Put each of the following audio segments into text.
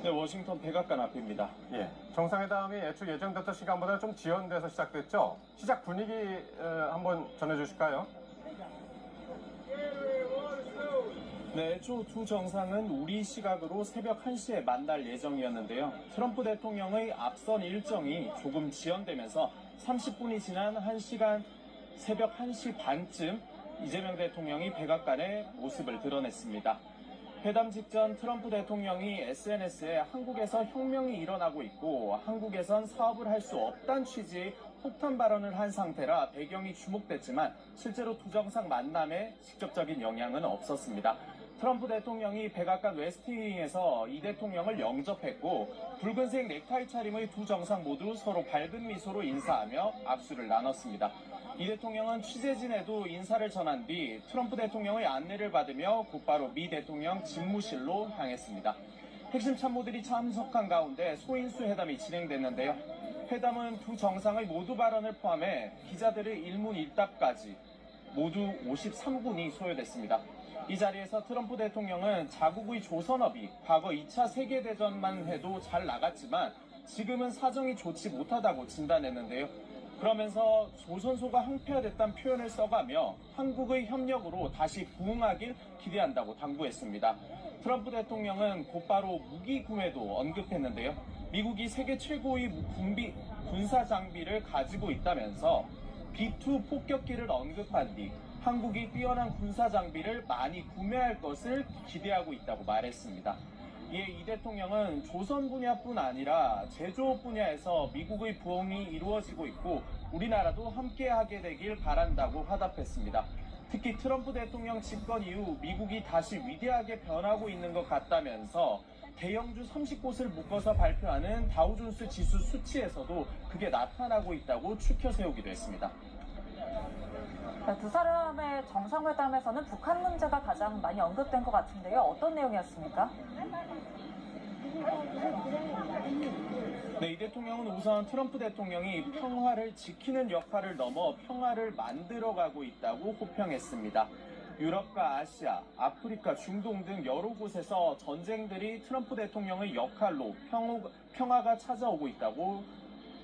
네, 워싱턴 백악관 앞입니다. 예, 정상회담이 애초 예정됐던 시간보다 좀 지연돼서 시작됐죠. 시작 분위기 한번 전해주실까요? 네, 애초 두 정상은 우리 시각으로 새벽 1시에 만날 예정이었는데요. 트럼프 대통령의 앞선 일정이 조금 지연되면서 30분이 지난 1시간 새벽 1시 반쯤 이재명 대통령이 백악관에 모습을 드러냈습니다. 회담 직전 트럼프 대통령이 SNS에 한국에서 혁명이 일어나고 있고 한국에선 사업을 할 수 없다는 취지의 폭탄 발언을 한 상태라 배경이 주목됐지만 실제로 두 정상 만남에 직접적인 영향은 없었습니다. 트럼프 대통령이 백악관 웨스트윙에서 이 대통령을 영접했고 붉은색 넥타이 차림의 두 정상 모두 서로 밝은 미소로 인사하며 악수를 나눴습니다. 이 대통령은 취재진에도 인사를 전한 뒤 트럼프 대통령의 안내를 받으며 곧바로 미 대통령 집무실로 향했습니다. 핵심 참모들이 참석한 가운데 소인수 회담이 진행됐는데요. 회담은 두 정상의 모두 발언을 포함해 기자들의 일문일답까지 모두 53분이 소요됐습니다. 이 자리에서 트럼프 대통령은 자국의 조선업이 과거 2차 세계대전만 해도 잘 나갔지만 지금은 사정이 좋지 못하다고 진단했는데요. 그러면서 조선소가 항폐화됐다는 표현을 써가며 한국의 협력으로 다시 부흥하길 기대한다고 당부했습니다. 트럼프 대통령은 곧바로 무기 구매도 언급했는데요. 미국이 세계 최고의 군사 장비를 가지고 있다면서 B-2 폭격기를 언급한 뒤 한국이 뛰어난 군사 장비를 많이 구매할 것을 기대하고 있다고 말했습니다. 이에 이 대통령은 조선 분야뿐 아니라 제조업 분야에서 미국의 부흥이 이루어지고 있고 우리나라도 함께하게 되길 바란다고 화답했습니다. 특히 트럼프 대통령 집권 이후 미국이 다시 위대하게 변하고 있는 것 같다면서 대형주 30곳을 묶어서 발표하는 다우존스 지수 수치에서도 그게 나타나고 있다고 추켜 세우기도 했습니다. 두 사람의 정상회담에서는 북한 문제가 가장 많이 언급된 것 같은데요. 어떤 내용이었습니까? 네, 이 대통령은 우선 트럼프 대통령이 평화를 지키는 역할을 넘어 평화를 만들어가고 있다고 호평했습니다. 유럽과 아시아, 아프리카, 중동 등 여러 곳에서 전쟁들이 트럼프 대통령의 역할로 평화가 찾아오고 있다고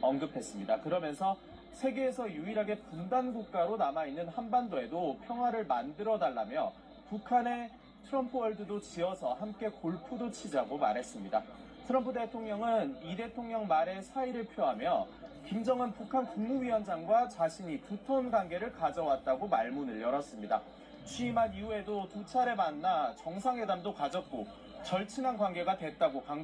언급했습니다. 그러면서 세계에서 유일하게 분단 국가로 남아있는 한반도에도 평화를 만들어달라며 북한의 트럼프 월드도 지어서 함께 골프도 치자고 말했습니다. 트럼프 대통령은 이 대통령 말에 사의를 표하며 김정은 북한 국무위원장과 자신이 두터운 관계를 가져왔다고 말문을 열었습니다. 취임한 이후에도 두 차례 만나 정상회담도 가졌고 절친한 관계가 됐다고 강조했습니다.